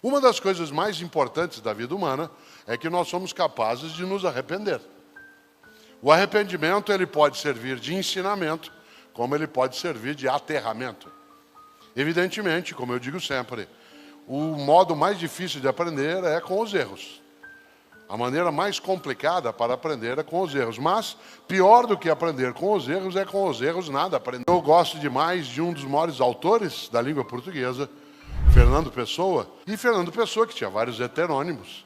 Uma das coisas mais importantes da vida humana é que nós somos capazes de nos arrepender. O arrependimento ele pode servir de ensinamento, como ele pode servir de aterramento. Evidentemente, como eu digo sempre, o modo mais difícil de aprender é com os erros. A maneira mais complicada para aprender é com os erros. Mas, pior do que aprender com os erros, é com os erros nada aprender. Eu gosto demais de um dos maiores autores da língua portuguesa, Fernando Pessoa. E Fernando Pessoa, que tinha vários heterônimos,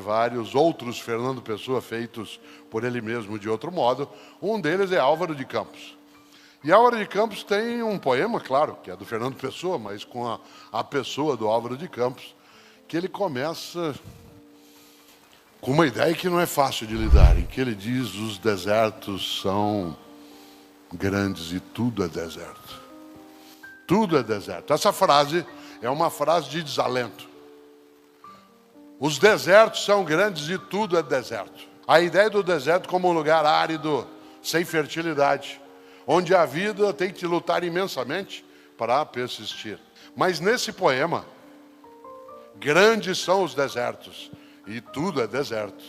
vários outros Fernando Pessoa feitos por ele mesmo de outro modo. Um deles é Álvaro de Campos. E Álvaro de Campos tem um poema, claro, que é do Fernando Pessoa, mas com a pessoa do Álvaro de Campos, que ele começa com uma ideia que não é fácil de lidar, em que ele diz: os desertos são grandes e tudo é deserto. Tudo é deserto. Essa frase é uma frase de desalento. Os desertos são grandes e tudo é deserto. A ideia do deserto como um lugar árido, sem fertilidade, onde a vida tem que lutar imensamente para persistir. Mas nesse poema, grandes são os desertos e tudo é deserto.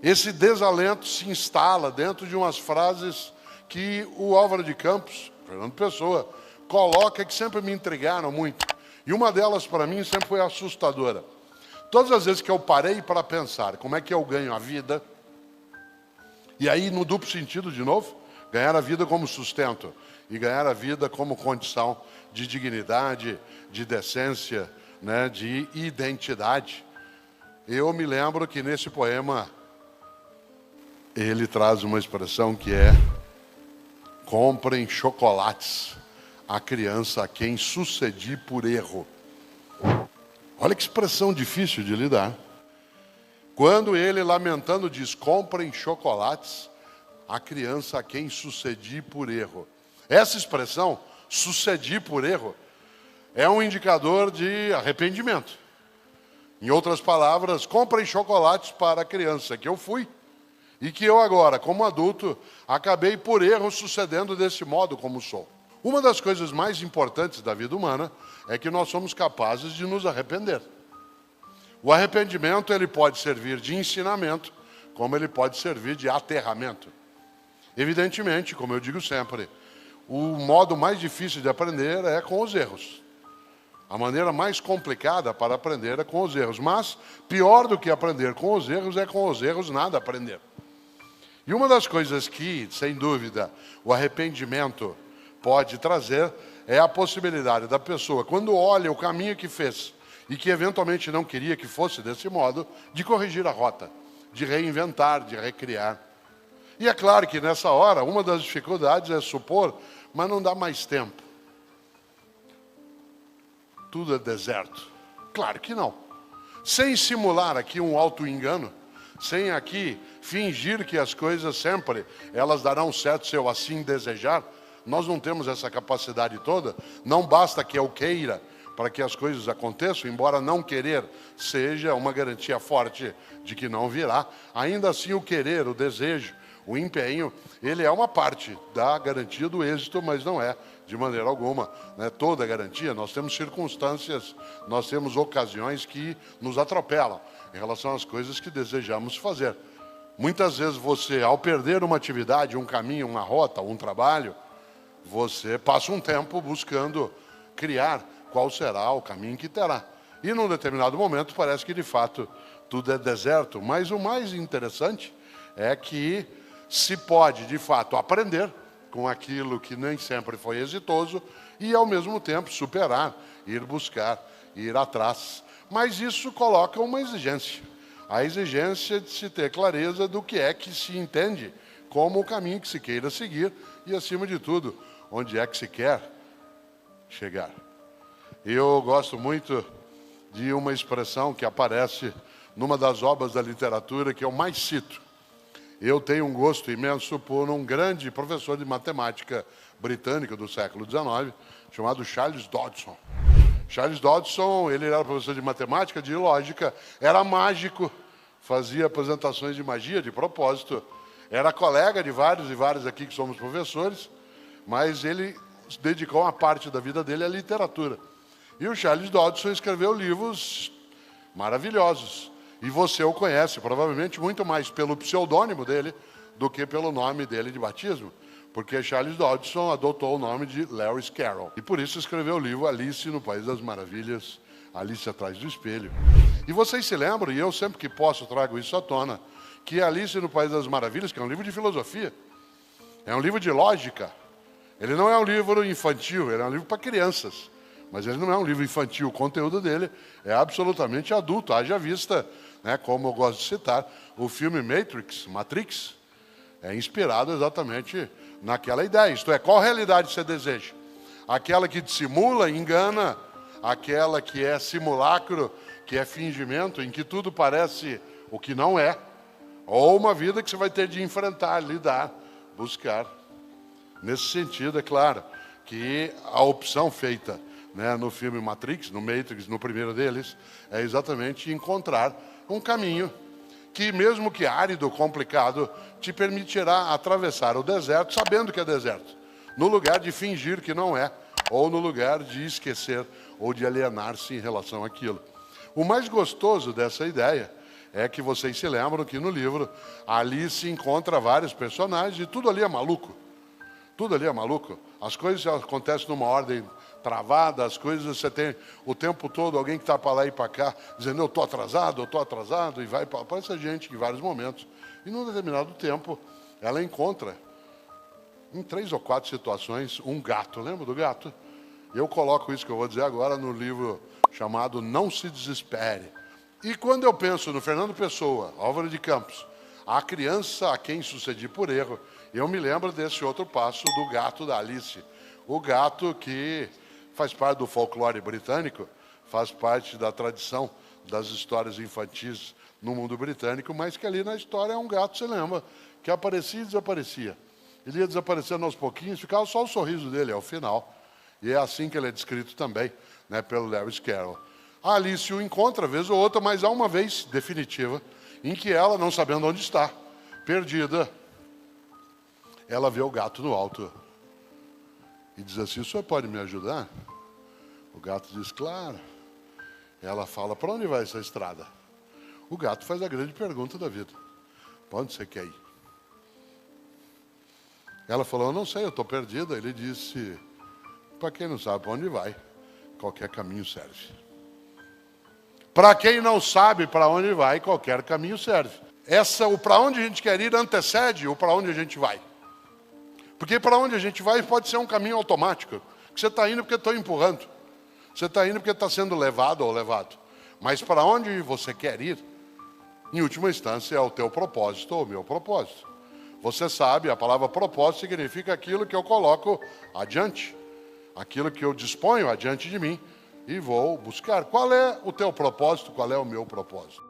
Esse desalento se instala dentro de umas frases que o Álvaro de Campos, Fernando Pessoa, coloca, que sempre me intrigaram muito. E uma delas, para mim, sempre foi assustadora. Todas as vezes que eu parei para pensar como é que eu ganho a vida, e aí no duplo sentido de novo, ganhar a vida como sustento e ganhar a vida como condição de dignidade, de decência, de identidade. Eu me lembro que nesse poema ele traz uma expressão que é: comprem chocolates a criança a quem sucedi por erro. Olha que expressão difícil de lidar. Quando ele, lamentando, diz: comprem chocolates a criança a quem sucedi por erro. Essa expressão, sucedi por erro, é um indicador de arrependimento. Em outras palavras, comprem chocolates para a criança que eu fui e que eu agora, como adulto, acabei por erro sucedendo desse modo como sou. Uma das coisas mais importantes da vida humana é que nós somos capazes de nos arrepender. O arrependimento ele pode servir de ensinamento, como ele pode servir de aterramento. Evidentemente, como eu digo sempre, o modo mais difícil de aprender é com os erros. A maneira mais complicada para aprender é com os erros. Mas, pior do que aprender com os erros, é com os erros nada aprender. E uma das coisas que, sem dúvida, o arrependimento pode trazer é a possibilidade da pessoa, quando olha o caminho que fez e que eventualmente não queria que fosse desse modo, de corrigir a rota, de reinventar, de recriar. E é claro que nessa hora, uma das dificuldades é supor, mas não dá mais tempo. Tudo é deserto. Claro que não. Sem simular aqui um auto-engano, sem aqui fingir que as coisas sempre elas darão certo se eu assim desejar, nós não temos essa capacidade toda. Não basta que eu queira para que as coisas aconteçam, embora não querer seja uma garantia forte de que não virá. Ainda assim, o querer, o desejo, o empenho, ele é uma parte da garantia do êxito, mas não é, de maneira alguma, toda a garantia. Nós temos circunstâncias, nós temos ocasiões que nos atropelam em relação às coisas que desejamos fazer. Muitas vezes você, ao perder uma atividade, um caminho, uma rota, um trabalho, você passa um tempo buscando criar qual será o caminho que terá. E num determinado momento parece que de fato tudo é deserto. Mas o mais interessante é que se pode de fato aprender com aquilo que nem sempre foi exitoso e ao mesmo tempo superar, ir buscar, ir atrás. Mas isso coloca uma exigência. A exigência de se ter clareza do que é que se entende como o caminho que se queira seguir e, acima de tudo, onde é que se quer chegar. Eu gosto muito de uma expressão que aparece numa das obras da literatura que eu mais cito. Eu tenho um gosto imenso por um grande professor de matemática britânico do século XIX, chamado Charles Dodson. Charles Dodson, ele era professor de matemática, de lógica, era mágico, fazia apresentações de magia, de propósito, era colega de vários e vários aqui que somos professores, mas ele dedicou uma parte da vida dele à literatura. E o Charles Dodson escreveu livros maravilhosos. E você o conhece, provavelmente, muito mais pelo pseudônimo dele do que pelo nome dele de batismo. Porque Charles Dodson adotou o nome de Lewis Carroll. E por isso escreveu o livro Alice no País das Maravilhas, Alice atrás do espelho. E vocês se lembram, e eu sempre que posso trago isso à tona, que Alice no País das Maravilhas, que é um livro de filosofia, é um livro de lógica. Ele não é um livro infantil, ele é um livro para crianças. Mas ele não é um livro infantil, o conteúdo dele é absolutamente adulto. Haja vista, né, como eu gosto de citar, o filme Matrix, é inspirado exatamente naquela ideia. Isto é, qual realidade você deseja? Aquela que dissimula, engana, aquela que é simulacro, que é fingimento, em que tudo parece o que não é, ou uma vida que você vai ter de enfrentar, lidar, buscar. Nesse sentido, é claro, que a opção feita, né, no filme Matrix, no primeiro deles, é exatamente encontrar um caminho que, mesmo que árido, complicado, te permitirá atravessar o deserto sabendo que é deserto, no lugar de fingir que não é, ou no lugar de esquecer ou de alienar-se em relação àquilo. O mais gostoso dessa ideia é que vocês se lembram que no livro ali se encontra vários personagens e tudo ali é maluco. Tudo ali é maluco. As coisas acontecem numa ordem travada, as coisas você tem o tempo todo alguém que está para lá e para cá, dizendo eu estou atrasado, e vai para essa gente em vários momentos. E num determinado tempo, ela encontra, em 3 ou 4 situações, um gato. Lembra do gato? Eu coloco isso que eu vou dizer agora no livro chamado Não Se Desespere. E quando eu penso no Fernando Pessoa, Álvaro de Campos, a criança a quem sucedi por erro, eu me lembro desse outro passo do gato da Alice. O gato que faz parte do folclore britânico, faz parte da tradição das histórias infantis no mundo britânico, mas que ali na história é um gato, você lembra, que aparecia e desaparecia. Ele ia desaparecendo aos pouquinhos, ficava só o sorriso dele ao final. E é assim que ele é descrito também, né, pelo Lewis Carroll. A Alice o encontra, vez ou outra, mas há uma vez definitiva, em que ela, não sabendo onde está, perdida, ela vê o gato no alto e diz assim, o senhor pode me ajudar? O gato diz, claro. Ela fala, para onde vai essa estrada? O gato faz a grande pergunta da vida. Para onde você quer ir? Ela falou, eu não sei, eu estou perdida. Ele disse, para quem não sabe para onde vai, qualquer caminho serve. Para quem não sabe para onde vai, qualquer caminho serve. O para onde a gente quer ir antecede o para onde a gente vai. Porque para onde a gente vai pode ser um caminho automático. Que você está indo porque estou empurrando. Você está indo porque está sendo levado ou levado. Mas para onde você quer ir, em última instância, é o teu propósito ou o meu propósito. Você sabe, a palavra propósito significa aquilo que eu coloco adiante. Aquilo que eu disponho adiante de mim e vou buscar. Qual é o teu propósito? Qual é o meu propósito?